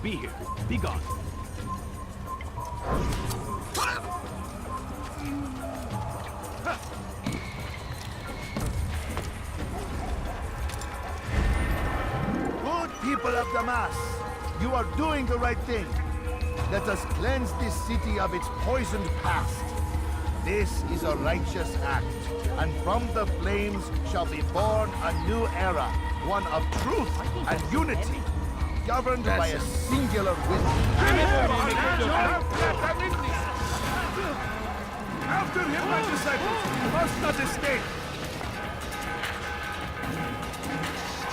be here. Be gone. Good people of Damas, you are doing the right thing. Let us cleanse this city of its poisoned past. This is a righteous act, and from the flames shall be born a new era, one of truth and unity, governed by a singular will. After him, my disciples, you must not escape.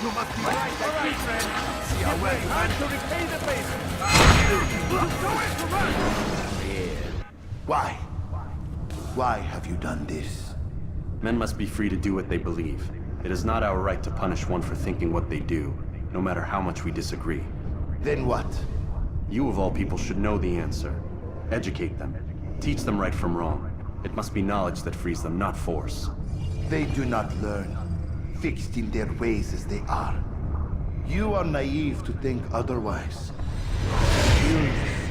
You must be right, my friend. See our way. Time to repay the favor. Nowhere to run. Why? Why have you done this? Men must be free to do what they believe. It is not our right to punish one for thinking what they do, no matter how much we disagree. Then what? You of all people should know the answer. Educate them. Teach them right from wrong. It must be knowledge that frees them, not force. They do not learn, fixed in their ways as they are. You are naive to think otherwise. Illness,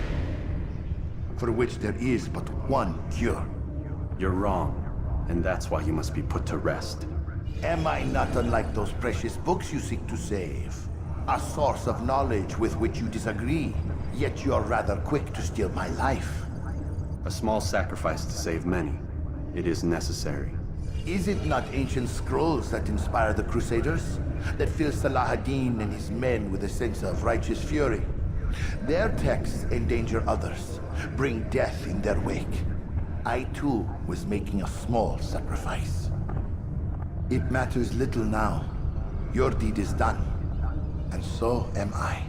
for which there is but one cure. You're wrong, and that's why you must be put to rest. Am I not unlike those precious books you seek to save? A source of knowledge with which you disagree, yet you are rather quick to steal my life. A small sacrifice to save many. It is necessary. Is it not ancient scrolls that inspire the Crusaders? That fill Salah ad-Din and his men with a sense of righteous fury? Their texts endanger others, bring death in their wake. I too was making a small sacrifice. It matters little now. Your deed is done, and so am I.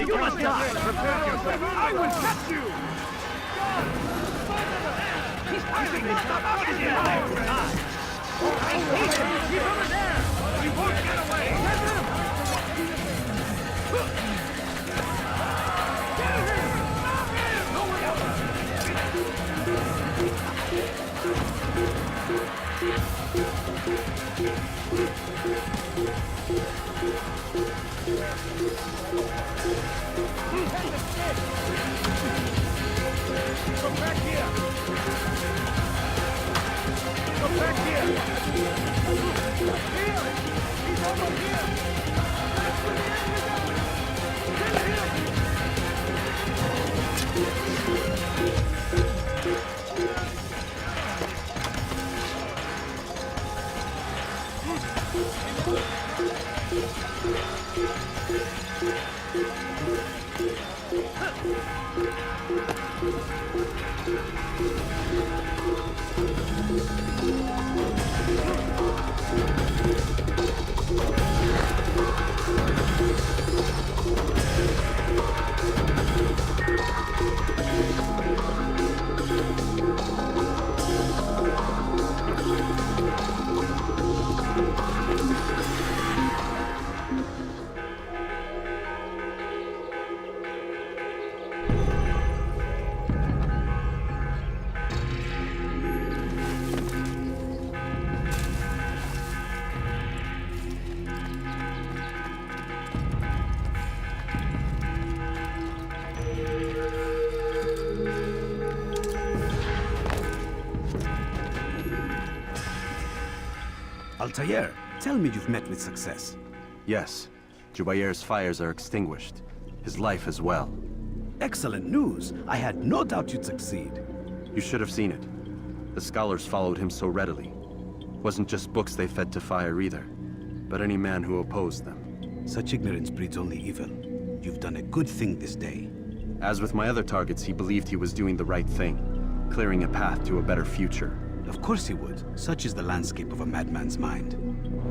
You must die! Prepare yourself! I will catch you! He's fighting me! Stop out of here! He's over there! He won't get away! Get him! Get him! Stop him! No one else! Come back here! Come back here! Here! He's over here! That's where the enemy's at! Kill Altair, tell me you've met with success. Yes. Jubair's fires are extinguished. His life as well. Excellent news. I had no doubt you'd succeed. You should have seen it. The scholars followed him so readily. Wasn't just books they fed to fire either, but any man who opposed them. Such ignorance breeds only evil. You've done a good thing this day. As with my other targets, he believed he was doing the right thing, clearing a path to a better future. Of course he would. Such is the landscape of a madman's mind.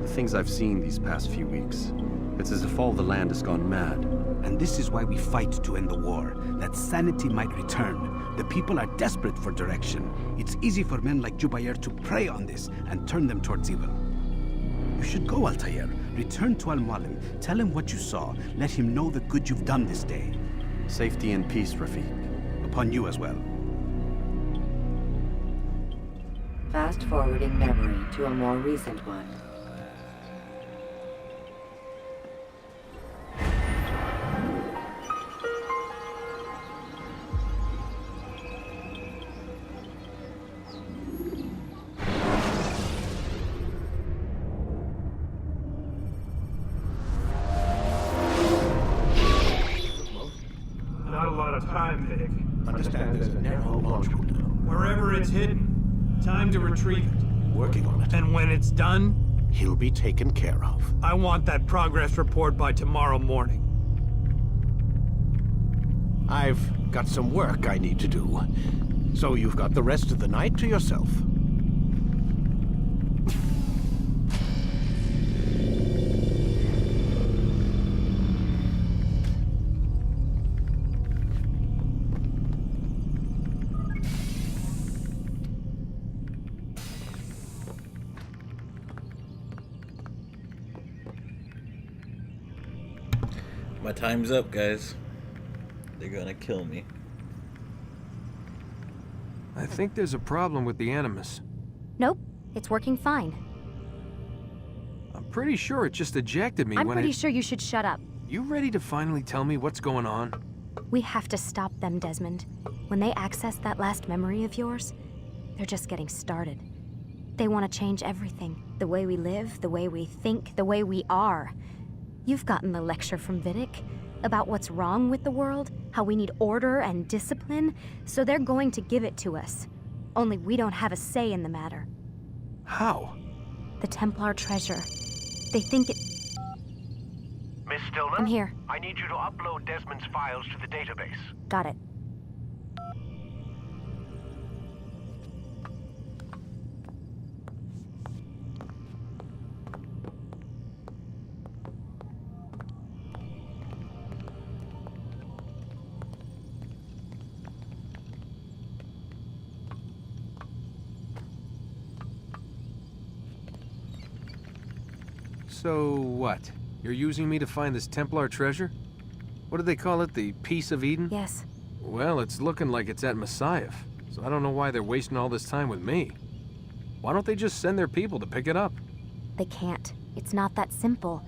The things I've seen these past few weeks, it's as if all the land has gone mad. And this is why we fight to end the war, that sanity might return. The people are desperate for direction. It's easy for men like Jubair to prey on this and turn them towards evil. You should go, Altair. Return to Al-Mualim. Tell him what you saw. Let him know the good you've done this day. Safety and peace, Rafiq. Upon you as well. Fast-forwarding memory to a more recent one. Not a lot of time, Vic. Understand there's a narrow launch window. Wherever it's hidden, time to retrieve it. Working on it. And when it's done, He'll be taken care of. I want that progress report by tomorrow morning. I've got some work I need to do. So you've got the rest of the night to yourself. My time's up, guys. They're gonna kill me. I think there's a problem with the Animus. Nope, it's working fine. I'm pretty sure it just ejected me I'm when pretty sure you should shut up. You ready to finally tell me what's going on? We have to stop them, Desmond. When they access that last memory of yours, they're just getting started. They want to change everything. The way we live, the way we think, the way we are. You've gotten the lecture from Vidic about what's wrong with the world, how we need order and discipline, so they're going to give it to us. Only we don't have a say in the matter. How? The Templar treasure. They think it... Miss Stillman? I'm here. I need you to upload Desmond's files to the database. Got it. So what? You're using me to find this Templar treasure? What do they call it? The Piece of Eden? Yes. Well, it's looking like it's at Messiah, so I don't know why they're wasting all this time with me. Why don't they just send their people to pick it up? They can't. It's not that simple.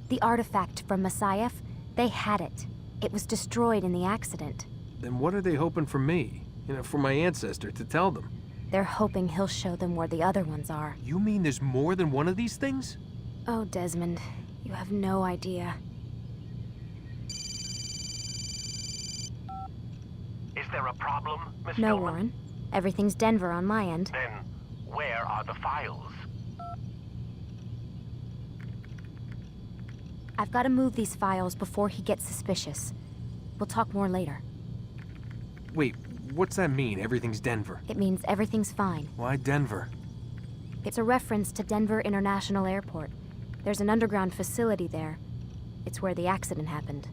The artifact from Messiah, they had it. It was destroyed in the accident. Then what are they hoping for me? You know, for my ancestor to tell them? They're hoping he'll show them where the other ones are. You mean there's more than one of these things? Oh, Desmond, you have no idea. Is there a problem, Miss No, Stillman? Warren. Everything's Denver on my end. Then, where are the files? I've got to move these files before he gets suspicious. We'll talk more later. Wait, what's that mean, everything's Denver? It means everything's fine. Why Denver? It's a reference to Denver International Airport. There's an underground facility there. It's where the accident happened.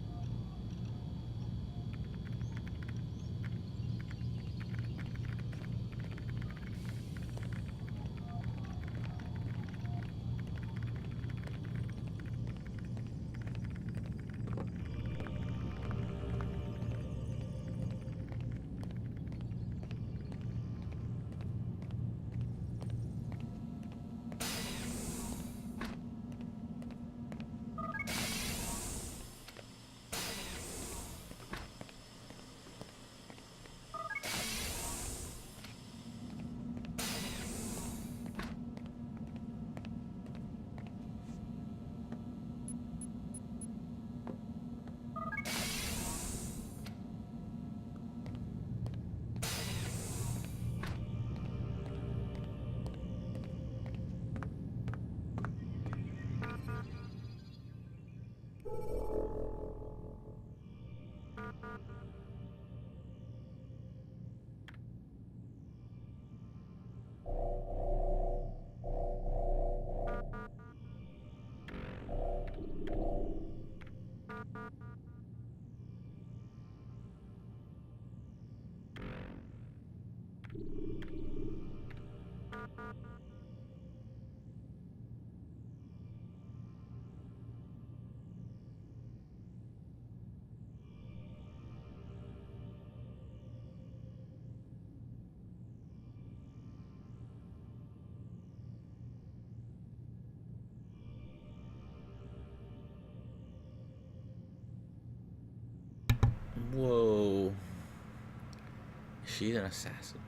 she's an assassin.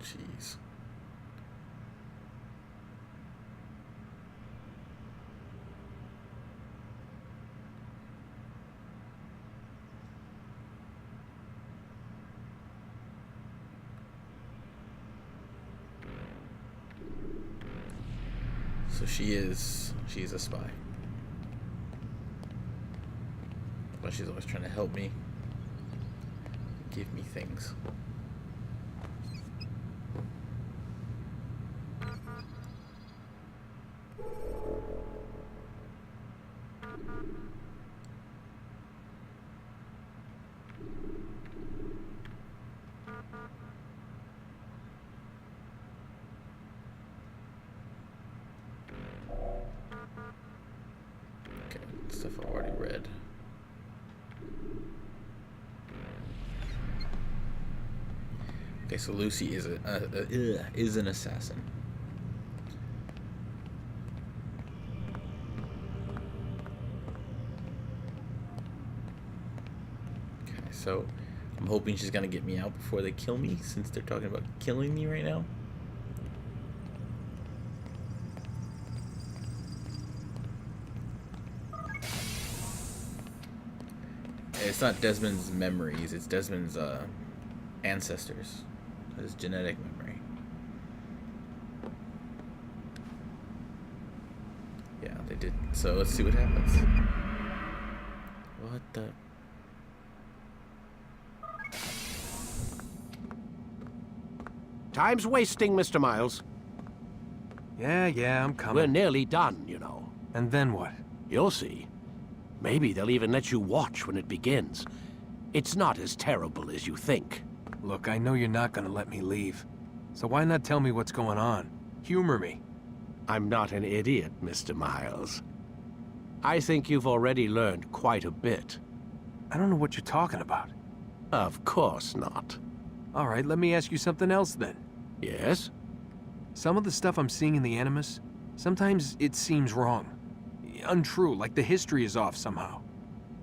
Jeez. So she's a spy. But she's always trying to help me. Give me things. Okay, stuff I've already read. Okay, so Lucy is an assassin. Okay, so I'm hoping she's gonna get me out before they kill me, since they're talking about killing me right now. It's not Desmond's memories, it's Desmond's ancestors. His genetic memory. Yeah, they did. So let's see what happens. What the? Time's wasting, Mr. Miles. Yeah, I'm coming. We're nearly done, you know. And then what? You'll see. Maybe they'll even let you watch when it begins. It's not as terrible as you think. Look, I know you're not gonna let me leave. So why not tell me what's going on? Humor me. I'm not an idiot, Mr. Miles. I think you've already learned quite a bit. I don't know what you're talking about. Of course not. All right, let me ask you something else then. Yes? Some of the stuff I'm seeing in the Animus, sometimes it seems wrong. Untrue, like the history is off somehow.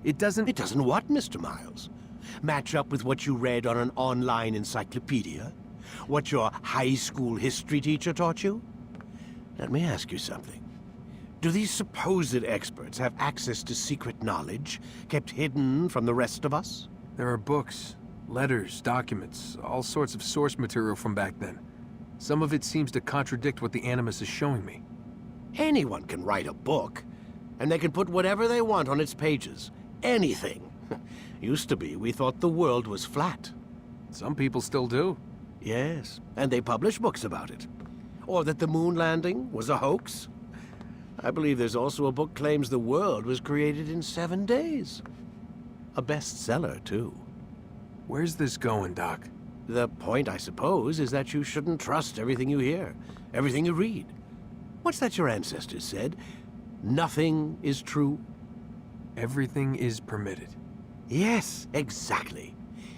It doesn't... It doesn't what, Mr. Miles? Match up with what you read on an online encyclopedia? What your high school history teacher taught you? Let me ask you something. Do these supposed experts have access to secret knowledge kept hidden from the rest of us? There are books, letters, documents, all sorts of source material from back then. Some of it seems to contradict what the Animus is showing me. Anyone can write a book, and they can put whatever they want on its pages. Anything. Used to be, we thought the world was flat. Some people still do. Yes, and they publish books about it. Or that the moon landing was a hoax. I believe there's also a book claims the world was created in 7 days. A bestseller, too. Where's this going, Doc? The point, I suppose, is that you shouldn't trust everything you hear, everything you read. What's that your ancestors said? Nothing is true? Everything is permitted. Yes, exactly.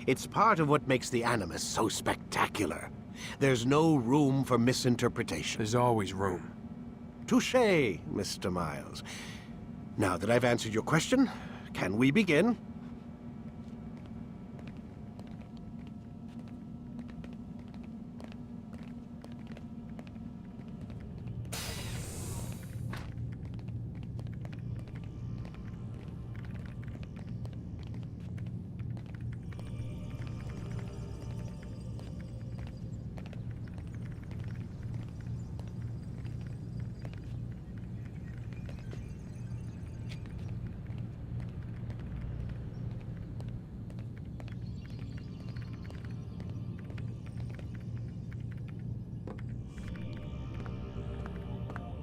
It's part of what makes the Animus so spectacular. There's no room for misinterpretation. There's always room. Touché, Mr. Miles. Now that I've answered your question, can we begin?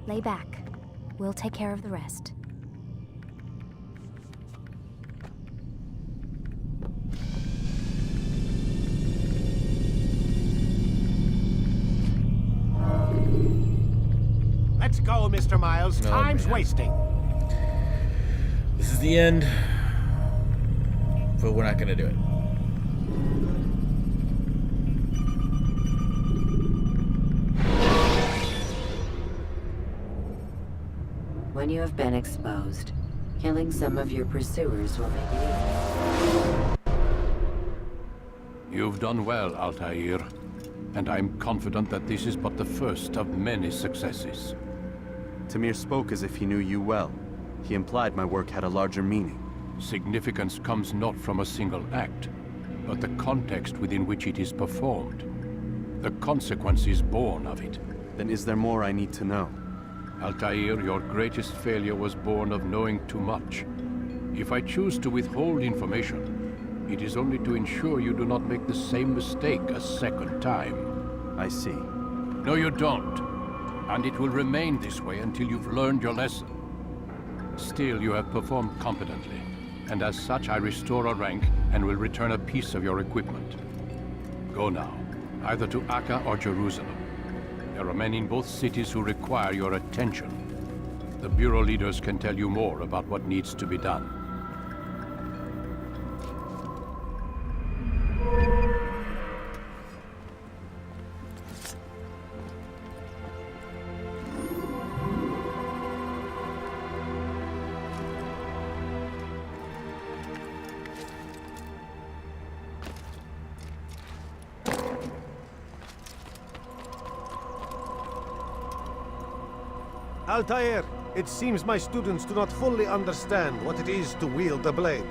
Lay back. We'll take care of the rest. Let's go, Mr. Miles. Oh, Time's man. wasting. This is the end. But we're not gonna do it. When you have been exposed, killing some of your pursuers will make it easier. You've done well, Altair. And I'm confident that this is but the first of many successes. Tamir spoke as if he knew you well. He implied my work had a larger meaning. Significance comes not from a single act, but the context within which it is performed. The consequences born of it. Then is there more I need to know? Altair, your greatest failure was born of knowing too much. If I choose to withhold information, it is only to ensure you do not make the same mistake a second time. I see. No, you don't. And it will remain this way until you've learned your lesson. Still, you have performed competently, and as such I restore a rank and will return a piece of your equipment. Go now, either to Akka or Jerusalem. There are men in both cities who require your attention. The Bureau leaders can tell you more about what needs to be done. Altair, it seems my students do not fully understand what it is to wield the blade.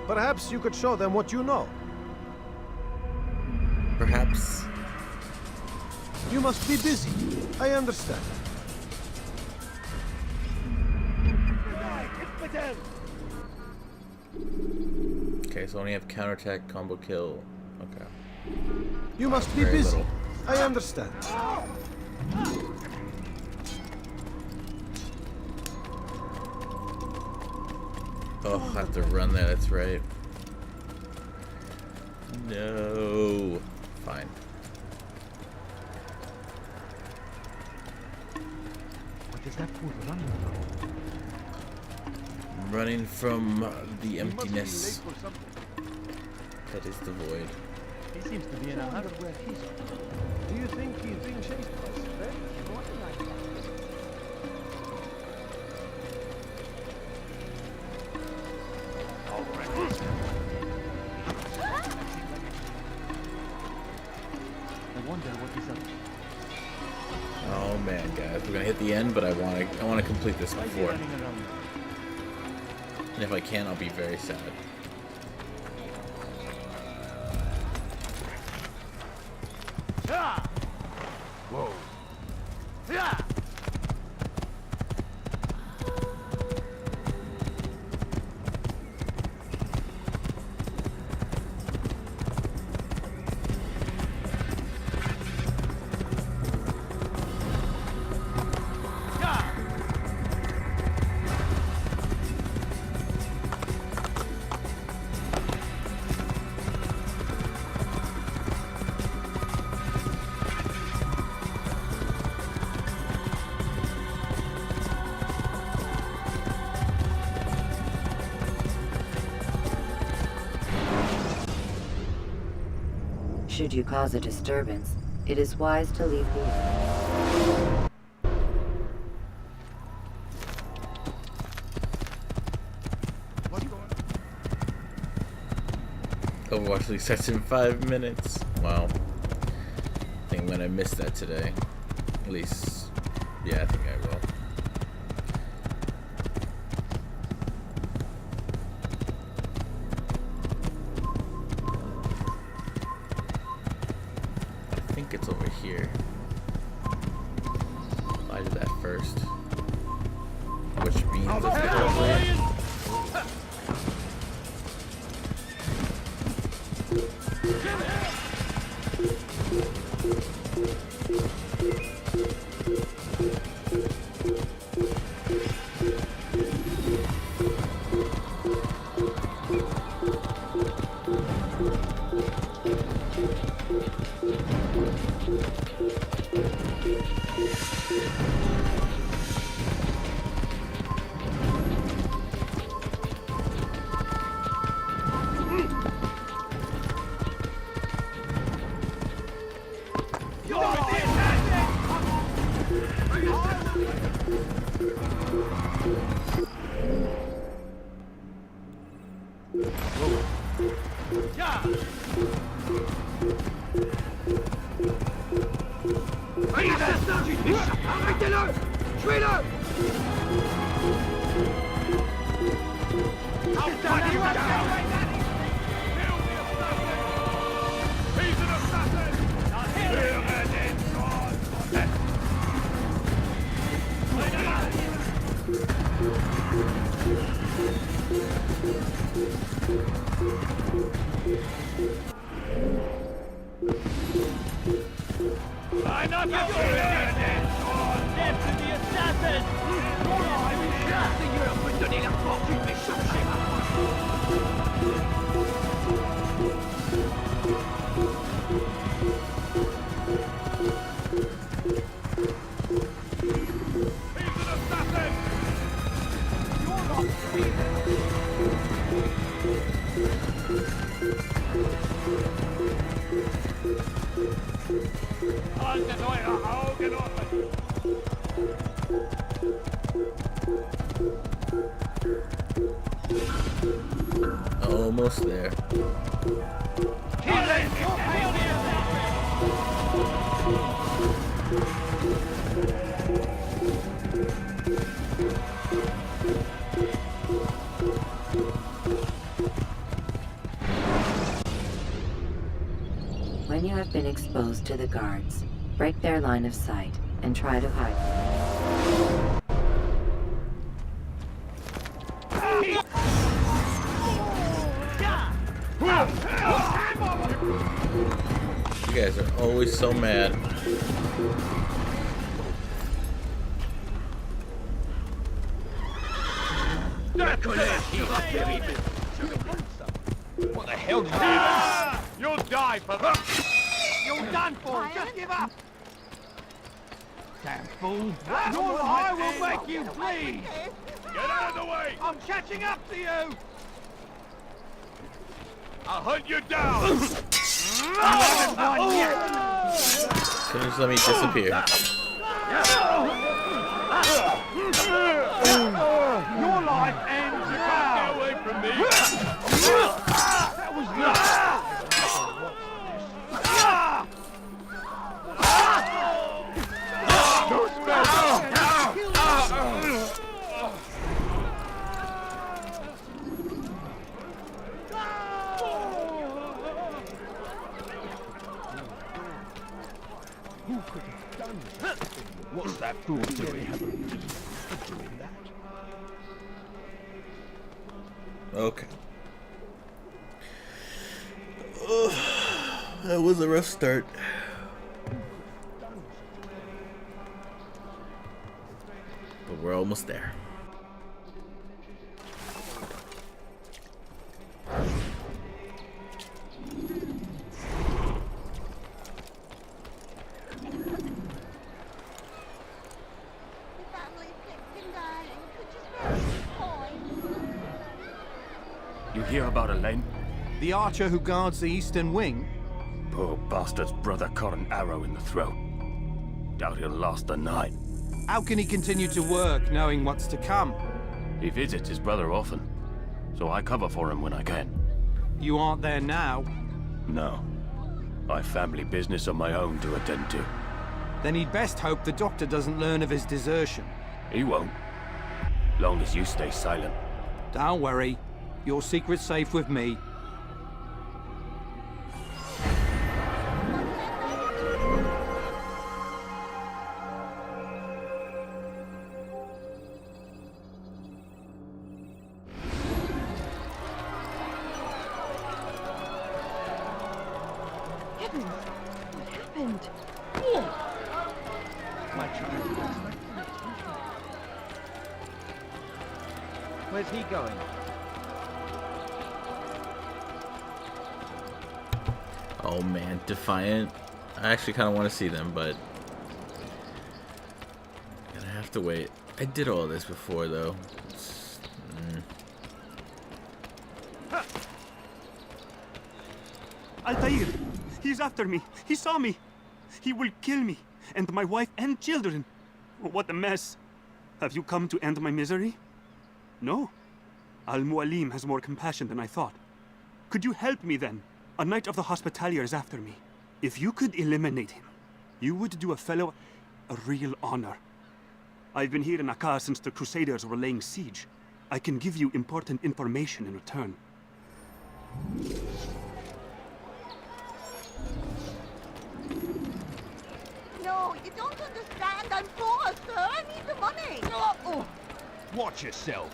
Perhaps you could show them what you know. Perhaps. You must be busy. I understand. Okay, so only have counterattack, combo kill. Okay. You must be Very busy. little. I understand. Oh, I have to run that, that's right. No. Fine. What is that fool running from? I'm running from the emptiness. That is the void. He seems to be in a hurry. Do you think he's being chased by Sven? I wonder what he's up to. Oh man, guys, we're gonna hit the end, but I wanna complete this before. And if I can, I'll be very sad. Whoa. Should you cause a disturbance, it is wise to leave the area. Overwatch League starts in 5 minutes. Wow. I think I'm gonna miss that today. At least, yeah, I think I will. I think it's over here. I did that first. Which means it's over. Almost there. When you have been exposed to the guards, break their line of sight and try to hide. You guys are always so mad. What the hell did you... You'll die for that! You're done for! Just give up! Damn fool! Your eye will make you bleed! Get out of the way! I'm catching up to you! I'll hunt you down! Can you just let me disappear? Your life ends now! Get away from me! That was not... Who could have done that? What's that fool doing? Doing that? Okay. That was a rough start. But we're almost there. You hear about Elaine? The archer who guards the eastern wing? Poor bastard's brother caught an arrow in the throat. Doubt he'll last the night. How can he continue to work knowing what's to come? He visits his brother often, so I cover for him when I can. You aren't there now. No. I've family business of my own to attend to. Then he'd best hope the doctor doesn't learn of his desertion. He won't. Long as you stay silent. Don't worry. Your secret's safe with me. Heavens! What happened? My child. Where's he going? Oh man, Defiant. I actually kind of want to see them, but I'm gonna have to wait. I did all this before, though. Altair! He's after me! He saw me! He will kill me, and my wife and children! What a mess. Have you come to end my misery? No. Al-Mualim has more compassion than I thought. Could you help me then? A knight of the Hospitalier is after me. If you could eliminate him, you would do a fellow a real honor. I've been here in Akka since the Crusaders were laying siege. I can give you important information in return. No, you don't understand. I'm poor, sir. I need the money. Oh. Watch yourself.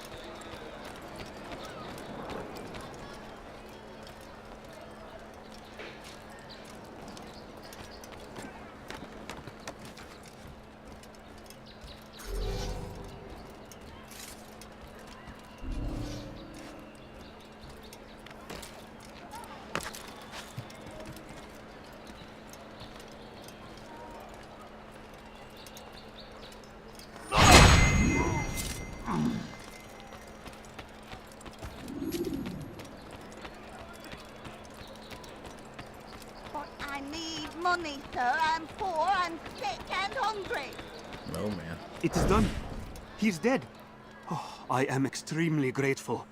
But I need money, sir. I'm poor, I'm sick and hungry. Oh, man. It is done. He's dead. Oh, I am extremely grateful.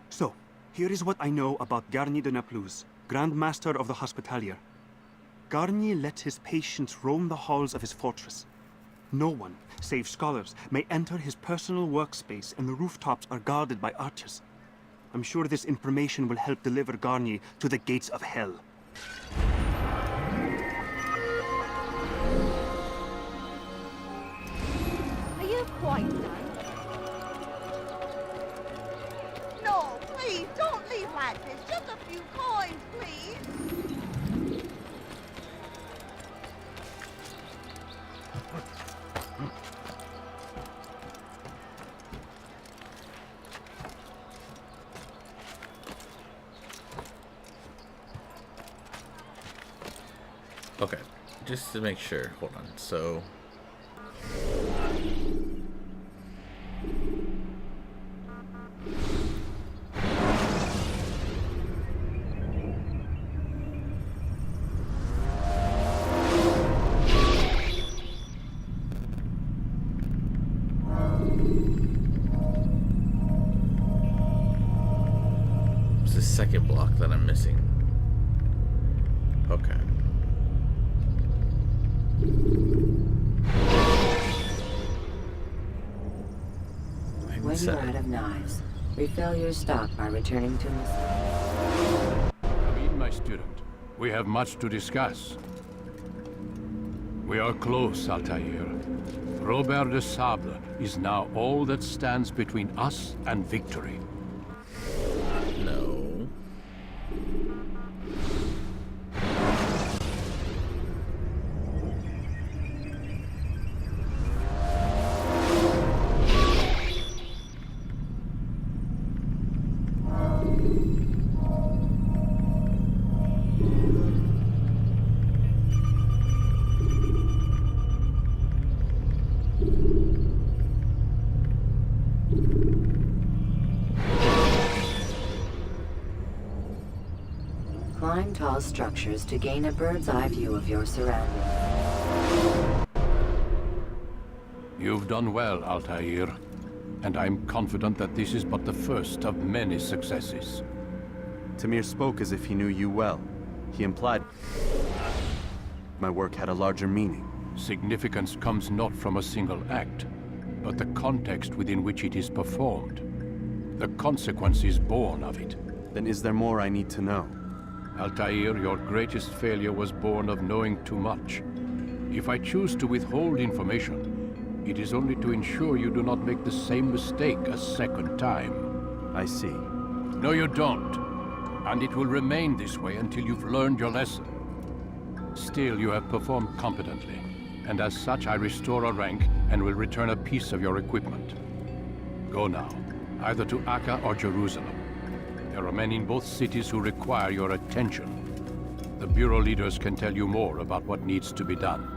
So, here is what I know about Garni de Naplouse, Grand Master of the Hospitalier. Garni let his patients roam the halls of his fortress. No one, save scholars, may enter his personal workspace, and the rooftops are guarded by archers. I'm sure this information will help deliver Garni to the gates of hell. Are you quite done? No, please, don't leave like this. Just a few coins, please. Okay, just to make sure. Hold on. So. It's the second block that I'm missing. Okay. When you're out of knives, refill your stock by returning to us. Come in, my student. We have much to discuss. We are close, Altair. Robert de Sable is now all that stands between us and victory. No. Climb tall structures to gain a bird's-eye view of your surroundings. You've done well, Altair, and I'm confident that this is but the first of many successes. Tamir spoke as if he knew you well. He implied my work had a larger meaning. Significance comes not from a single act, but the context within which it is performed. The consequences born of it. Then is there more I need to know? Altair, your greatest failure was born of knowing too much. If I choose to withhold information, it is only to ensure you do not make the same mistake a second time. I see. No, you don't. And it will remain this way until you've learned your lesson. Still, you have performed competently, and as such I restore a rank and will return a piece of your equipment. Go now, either to Akka or Jerusalem. There are men in both cities who require your attention. The Bureau leaders can tell you more about what needs to be done.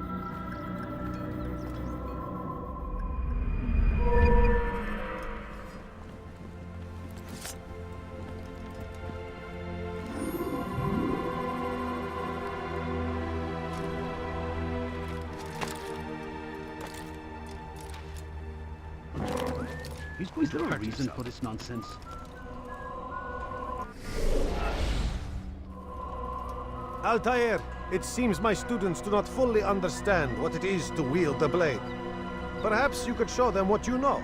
Is there a reason for this nonsense? Altair, it seems my students do not fully understand what it is to wield the blade. Perhaps you could show them what you know.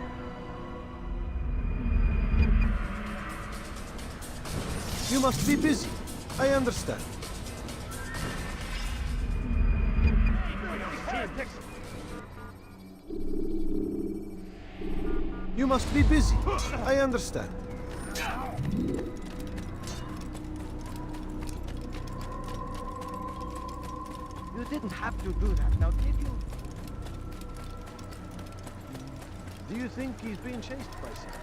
You must be busy. I understand. You must be busy. I understand. You didn't have to do that, now did you? Do you think he's being chased by something?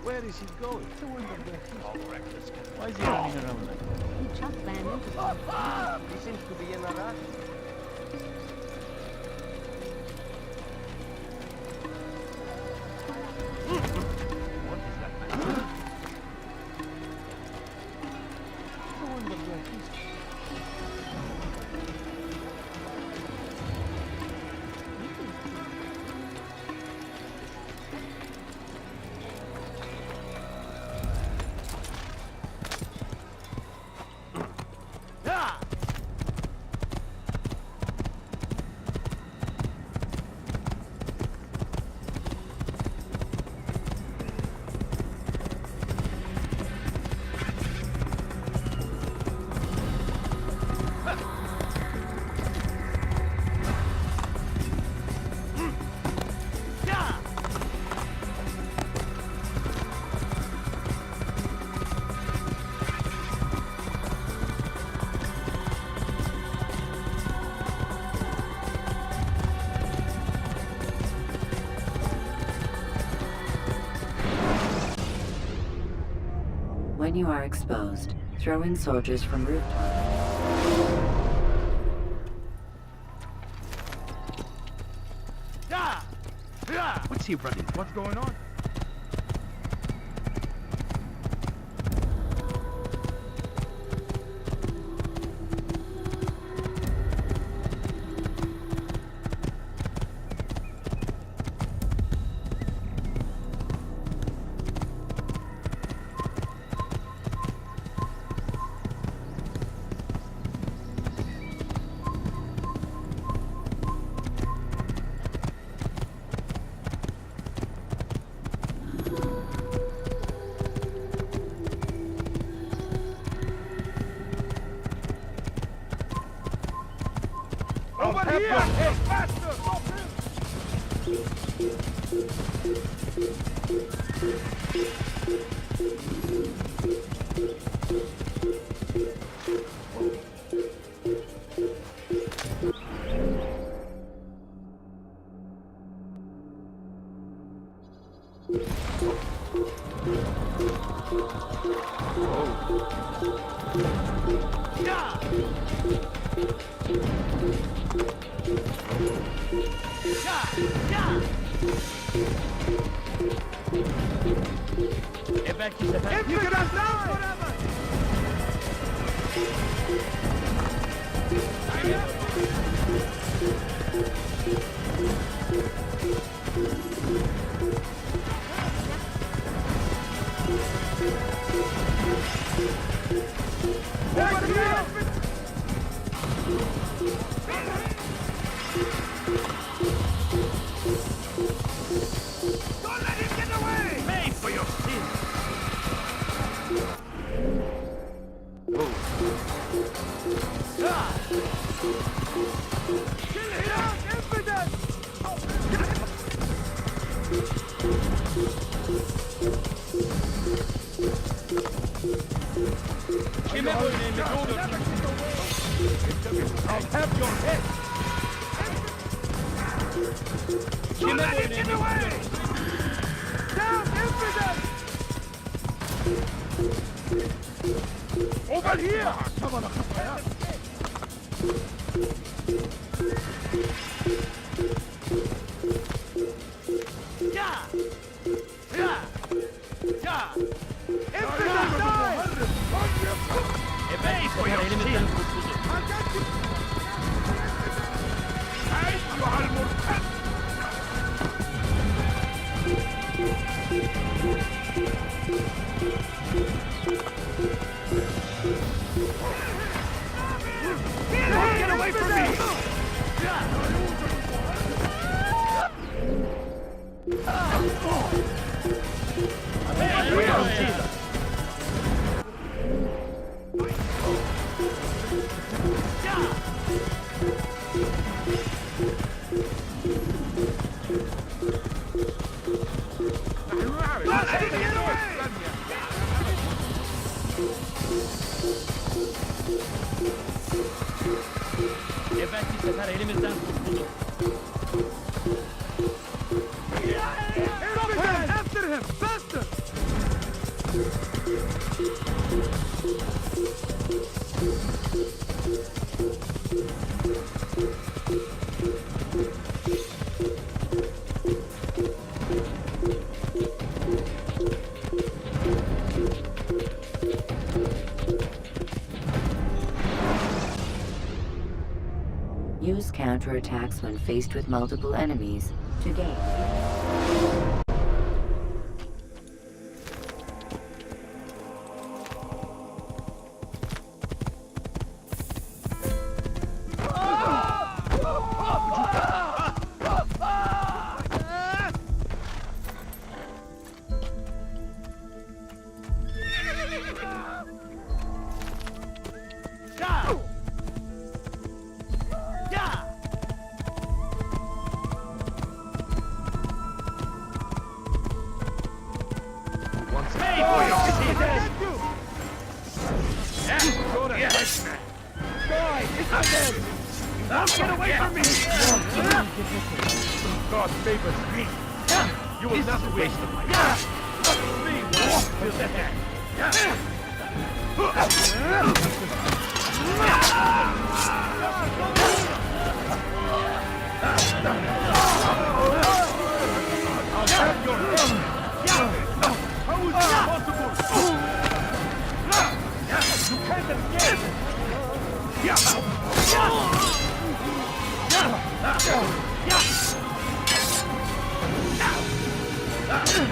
Where is he going? I wonder where he's Why is he running around like that? He just ran into them. He seems to be in a rush. What is that man? I wonder where he's When you are exposed, throw in soldiers from rooftops. What's he running? What's going on? Over here! Hey, faster! Stop him! Don't let him get away! Pay for your sins! Kill him! Impudent! I'll have your head! Don't let him get away! Down, impudent! Over here! Come on, yeah! Yeah! Yeah! Impudent, die! Pay for your sins! أيها المرتد! Get away from me! Geberti sefer elimizden kurtuldu. After him! Faster! Use counterattacks when faced with multiple enemies to gain. Get away from me! God favors me. You will not waste my time. Me to the head. I'll have your head. How is this possible? You can't escape!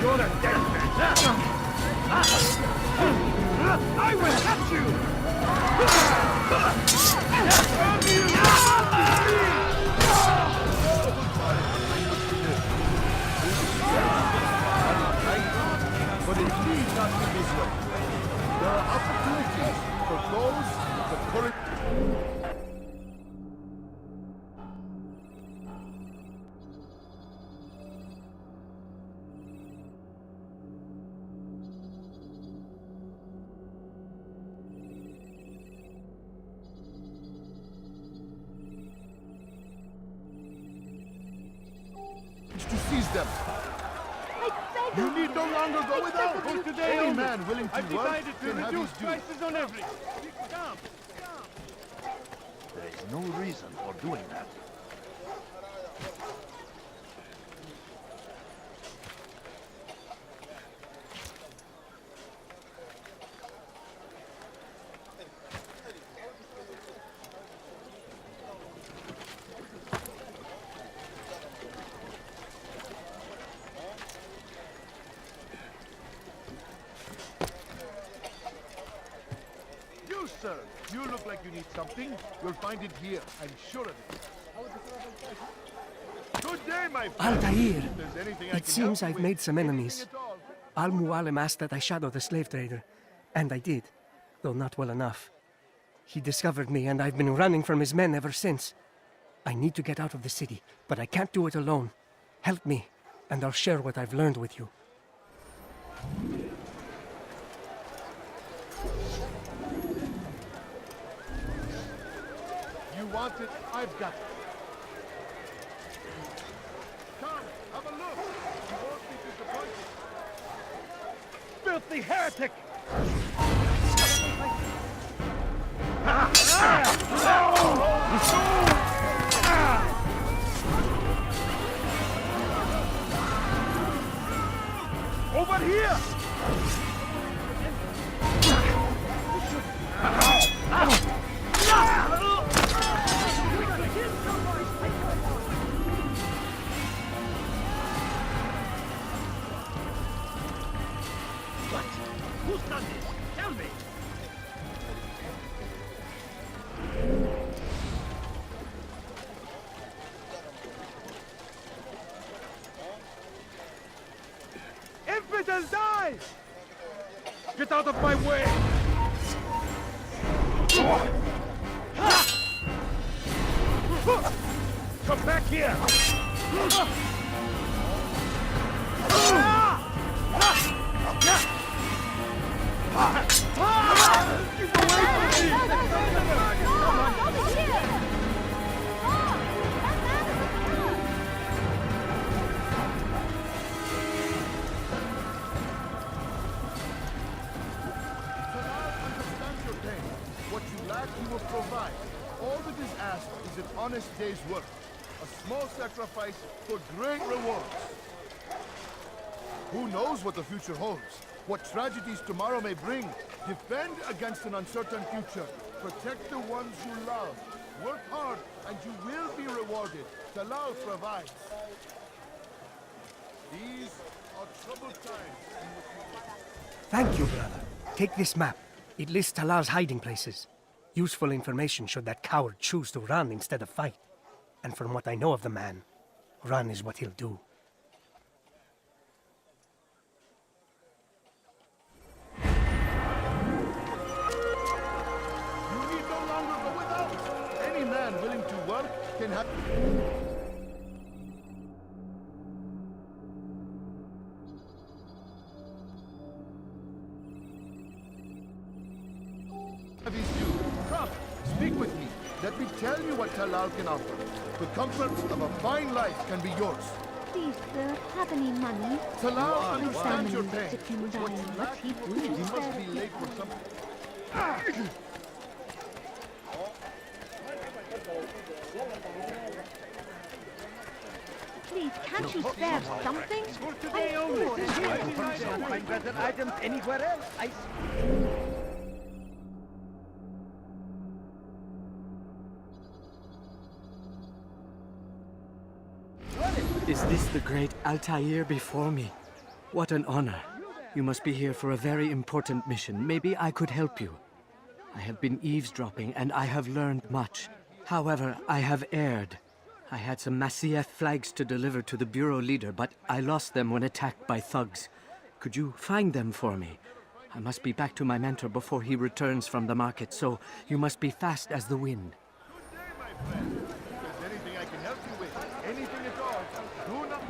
You're a dead man! I will catch you! But it need not be this way. There are opportunities for those with the courage. To seize them. You need no longer go without. For today Any only. man willing to I've work decided to can have reduce his due. prices on everything. Come. There is no reason for doing that. You, sir, you look like you need something. You'll find it here. I'm sure of it. Good day, my friend. Altair! If there's anything I It can seems help I've you made with, some anything enemies. at all. Al-Mualim asked that I shadow the slave trader, and I did, though not well enough. He discovered me, and I've been running from his men ever since. I need to get out of the city, but I can't do it alone. Help me, and I'll share what I've learned with you. You want it? I've got it. Come, have a look. You won't be disappointed. Filthy heretic! Over here! What? Who's done this? Tell me! Infidel, die! Get out of my way! Come back here! Keep away from me! What you lack, you will provide. All that is asked is an honest day's work. A small sacrifice for great rewards. Who knows what the future holds? What tragedies tomorrow may bring? Defend against an uncertain future. Protect the ones you love. Work hard, and you will be rewarded. Talal provides. These are troubled times. Thank you, brother. Take this map. It lists Talal's hiding places. Useful information should that coward choose to run instead of fight. And from what I know of the man, run is what he'll do. You need no longer go without. Any man willing to work can have... Come, speak with me. Let me tell you what Talal can offer. The comforts of a fine life can be yours. Please, sir, have any money? Talal understands your family pain. to him What dying, you but lack, he you proves must be their late for people. something. Please, can't you spare something? For today only. You can't find better items anywhere else. I... Is this the great Altair before me? What an honor. You must be here for a very important mission. Maybe I could help you. I have been eavesdropping, and I have learned much. However, I have erred. I had some Masyaf flags to deliver to the Bureau leader, but I lost them when attacked by thugs. Could you find them for me? I must be back to my mentor before he returns from the market, so you must be fast as the wind. Good day, my friend. If there's anything I can help you with, anything at all, do not...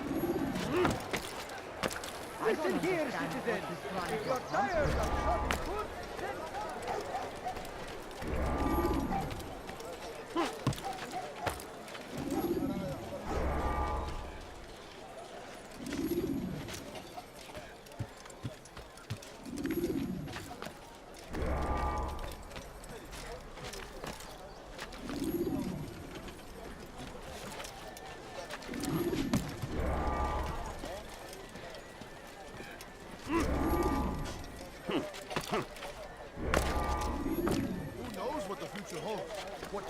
Listen here, citizen. If you're tired of shopping food, then...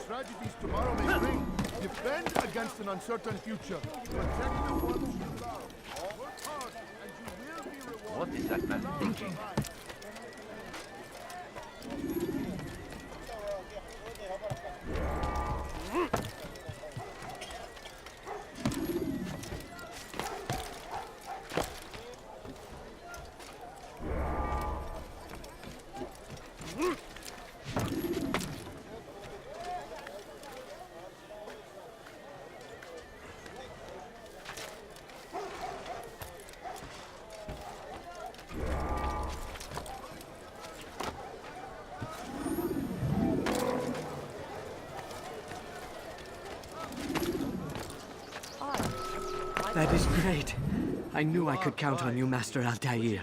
Tragedies tomorrow may bring. Defend against an uncertain future. Protect the ones you love. Work hard, and you will be rewarded. What is that man thinking? That is great. I knew I could count on you, Master Altair.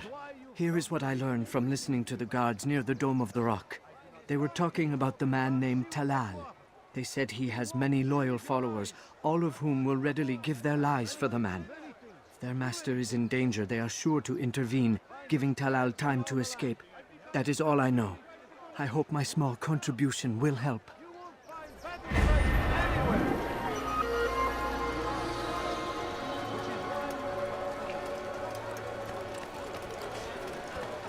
Here is what I learned from listening to the guards near the Dome of the Rock. They were talking about the man named Talal. They said he has many loyal followers, all of whom will readily give their lives for the man. If their master is in danger, they are sure to intervene, giving Talal time to escape. That is all I know. I hope my small contribution will help.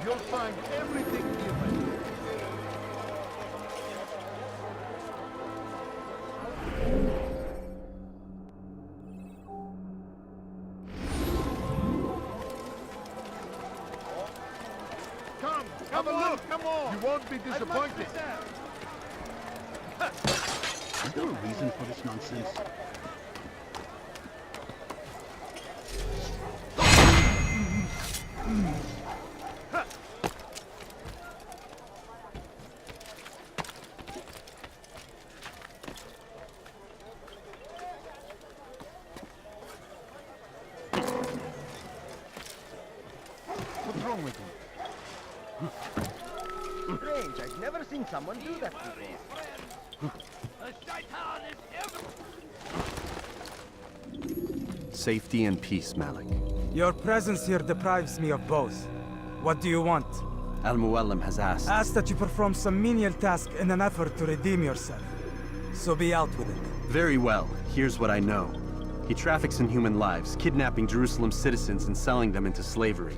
You'll find everything given. Come, have a look. Come on. You won't be disappointed. Is there a reason for this nonsense? What's wrong with him? Strange, I've never seen someone do that before. Safety and peace, Malik. Your presence here deprives me of both. What do you want? Al-Muallim has asked. Ask that you perform some menial task in an effort to redeem yourself. So be out with it. Very well. Here's what I know. He traffics in human lives, kidnapping Jerusalem citizens and selling them into slavery.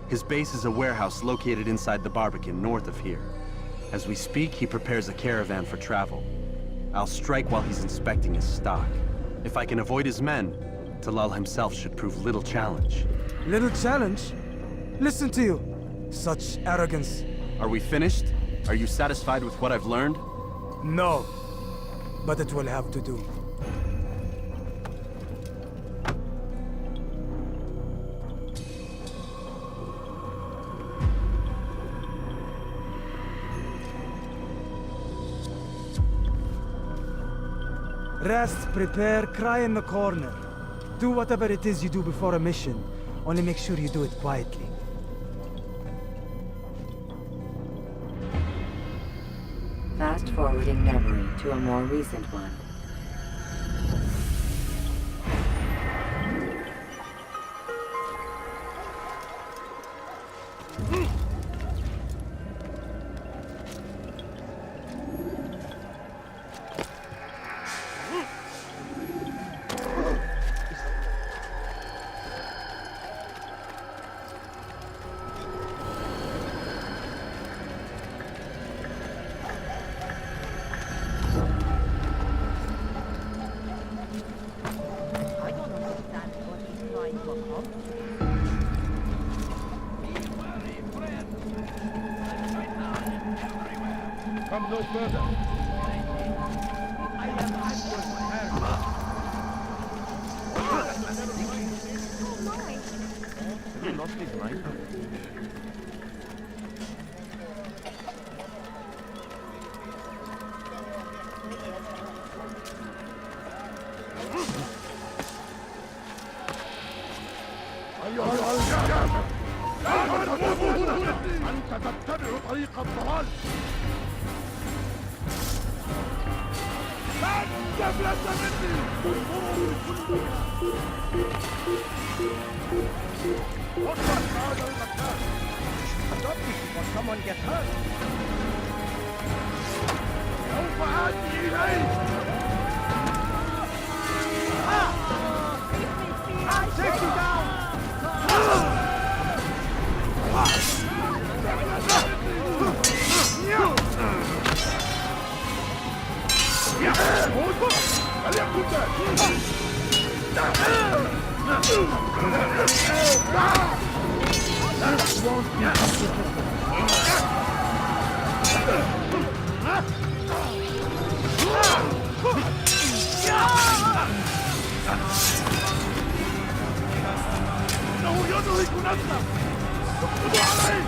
His base is a warehouse located inside the Barbican, north of here. As we speak, he prepares a caravan for travel. I'll strike while he's inspecting his stock. If I can avoid his men, Talal himself should prove little challenge. Little challenge? Listen to you. Such arrogance. Are we finished? Are you satisfied with what I've learned? No. But it will have to do. Rest, prepare, cry in the corner. Do whatever it is you do before a mission. Only make sure you do it quietly. Fast-forwarding memory to a more recent one. Come no further. I am Edward Harry. Have you lost his mind? أنت تتبع طريق الضلال. لا تفلت مني. وصل هذا المكان. Stop before someone gets hurt. سوف آتي إليك. Take you down. إنه يدرك نفسه. اقبضوا عليه.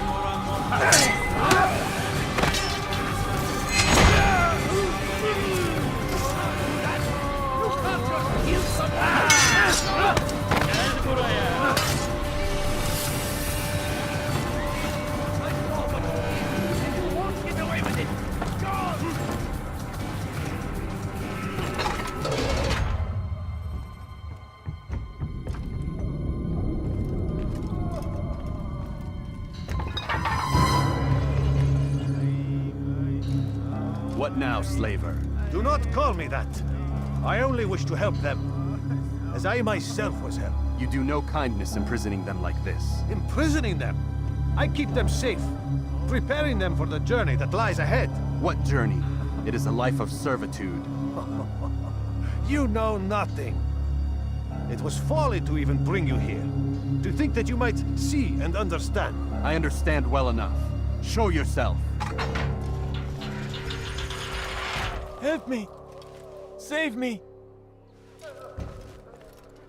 What now, slaver? Do not call me that. I only wish to help them, as I myself was helped. You do no kindness imprisoning them like this. Imprisoning them? I keep them safe, preparing them for the journey that lies ahead. What journey? It is a life of servitude. You know nothing. It was folly to even bring you here. To think that you might see and understand. I understand well enough. Show yourself. Help me! Save me!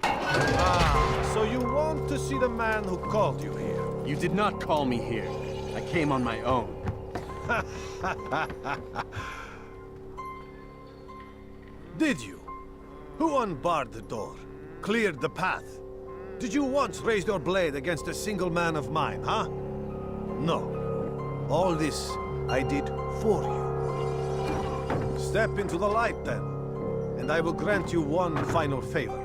Ah, so you want to see the man who called you here? You did not call me here. I came on my own. Did you? Who unbarred the door? Cleared the path? Did you once raise your blade against a single man of mine, huh? No. All this I did for you. Step into the light, then, and I will grant you one final favor.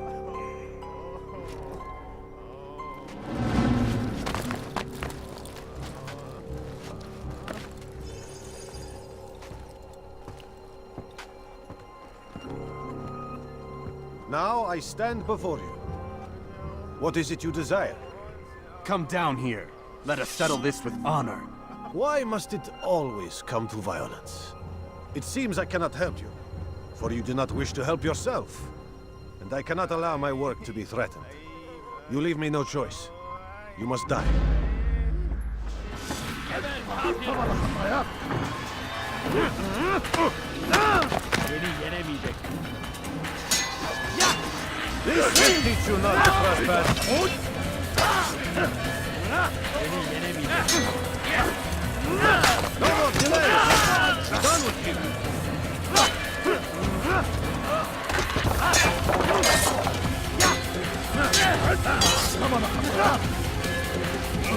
Now I stand before you. What is it you desire? Come down here. Let us settle this with honor. Why must it always come to violence? It seems I cannot help you, for you do not wish to help yourself. And I cannot allow my work to be threatened. You leave me no choice. You must die. This will teach you not to trespass. No more delays! Done with you!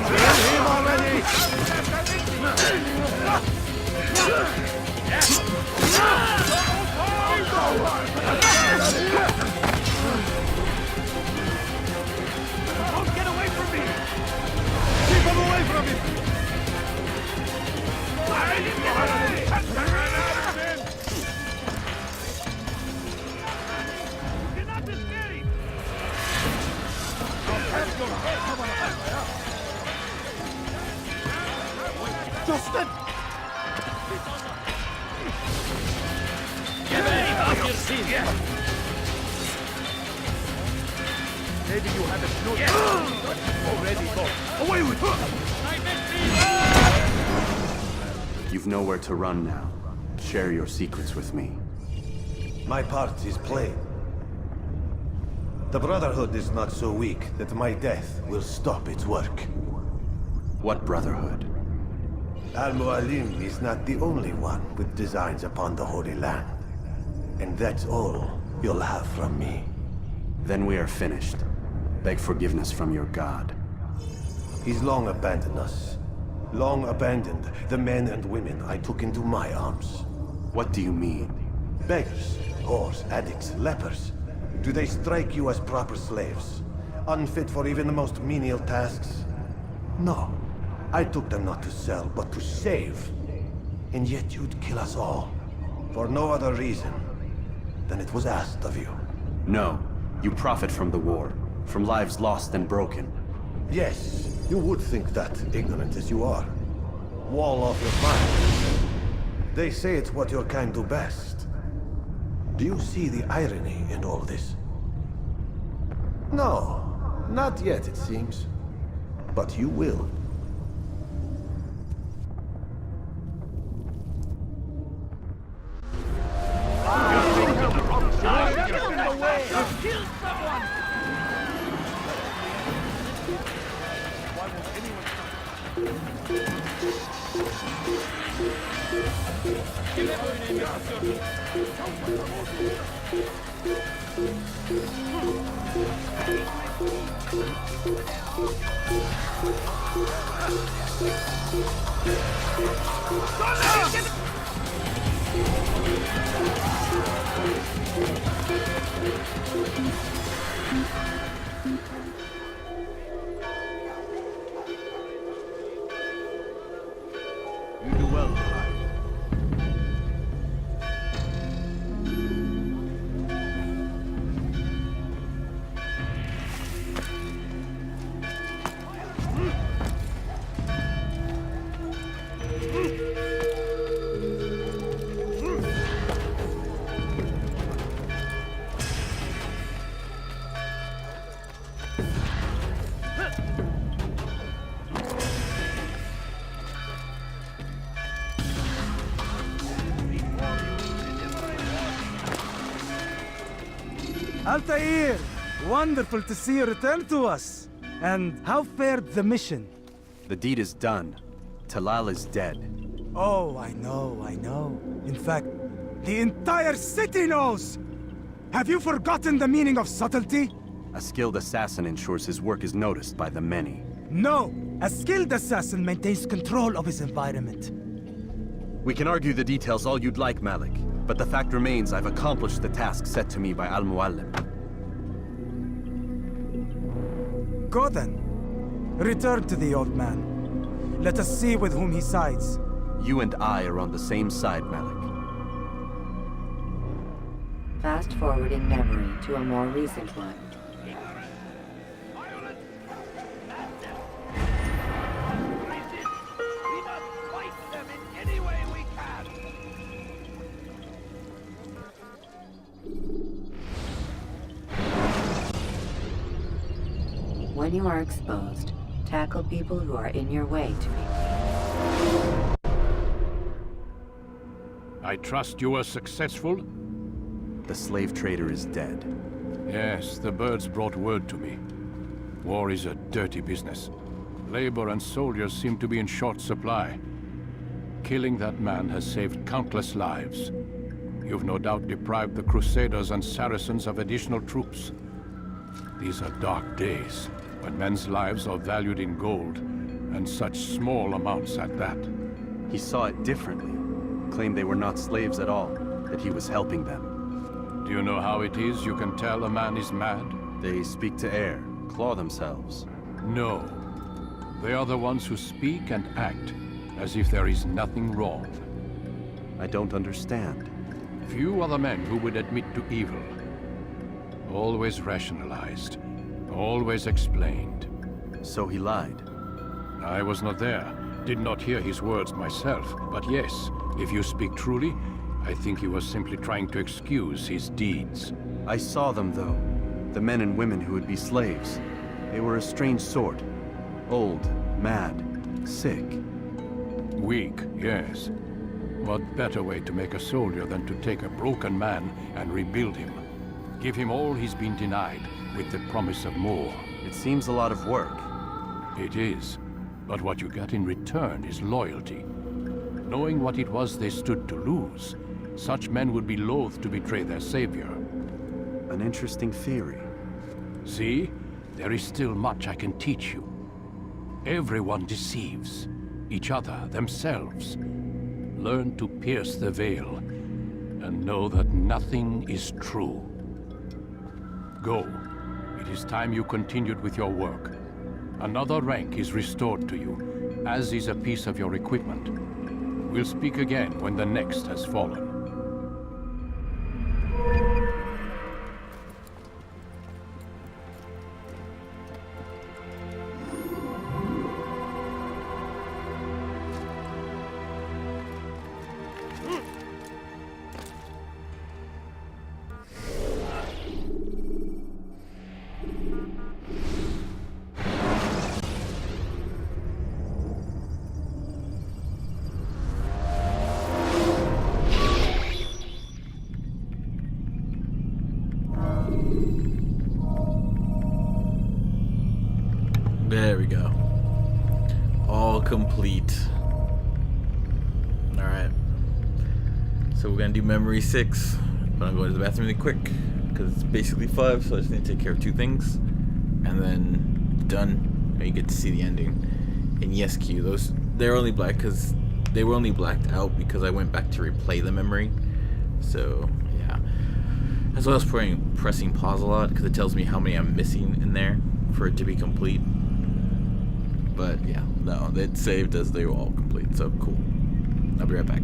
Kill him already! Don't get away from me! Keep him away from me! Do not escape! I'll have your head! Justin! Get ready off your seat! Maybe you haven't noticed, but it's already gone. Away with You've nowhere to run now. Share your secrets with me. My part is plain. The Brotherhood is not so weak that my death will stop its work. What Brotherhood? Al-Mualim is not the only one with designs upon the Holy Land. And that's all you'll have from me. Then we are finished. Beg forgiveness from your god. He's long abandoned us. Long abandoned the men and women I took into my arms. What do you mean? Beggars, whores, addicts, lepers. Do they strike you as proper slaves? Unfit for even the most menial tasks? No. I took them not to sell, but to save. And yet you'd kill us all. For no other reason than it was asked of you. No. You profit from the war. From lives lost and broken. Yes, you would think that, ignorant as you are. Wall off your mind. They say it's what your kind do best. Do you see the irony in all this? No, not yet, it seems. But you will. Altair! Wonderful to see you return to us. And how fared the mission? The deed is done. Talal is dead. Oh, I know. In fact, the entire city knows! Have you forgotten the meaning of subtlety? A skilled assassin ensures his work is noticed by the many. No! A skilled assassin maintains control of his environment. We can argue the details all you'd like, Malik, but the fact remains I've accomplished the task set to me by Al-Muallim. Go then. Return to the old man. Let us see with whom he sides. You and I are on the same side, Malik. Fast forwarding memory to a more recent one. When you are exposed, tackle people who are in your way to me. I trust you were successful? The slave trader is dead. Yes, the birds brought word to me. War is a dirty business. Labor and soldiers seem to be in short supply. Killing that man has saved countless lives. You've no doubt deprived the Crusaders and Saracens of additional troops. These are dark days, when men's lives are valued in gold, and such small amounts at that. He saw it differently. Claimed they were not slaves at all, that he was helping them. Do you know how it is you can tell a man is mad? They speak to air, claw themselves. No. They are the ones who speak and act as if there is nothing wrong. I don't understand. Few are the men who would admit to evil. Always rationalized. Always explained. So he lied? I was not there. Did not hear his words myself. But yes, if you speak truly, I think he was simply trying to excuse his deeds. I saw them, though. The men and women who would be slaves. They were a strange sort. Old, mad, sick. Weak, yes. What better way to make a soldier than to take a broken man and rebuild him? Give him all he's been denied, with the promise of more. It seems a lot of work. It is. But what you get in return is loyalty. Knowing what it was they stood to lose, such men would be loath to betray their savior. An interesting theory. See? There is still much I can teach you. Everyone deceives. Each other, themselves. Learn to pierce the veil, and know that nothing is true. Go. It is time you continued with your work. Another rank is restored to you, as is a piece of your equipment. We'll speak again when the next has fallen. There we go. All complete. Alright. So we're gonna do memory 6. But I'm going to the bathroom really quick, because it's basically 5, so I just need to take care of 2 things. And then done. And you get to see the ending. And yes, Q, they're only black because they were only blacked out because I went back to replay the memory. So yeah. That's why I was pressing pause a lot, because it tells me how many I'm missing in there for it to be complete. But yeah, no, it saved as they were all complete, so cool. I'll be right back.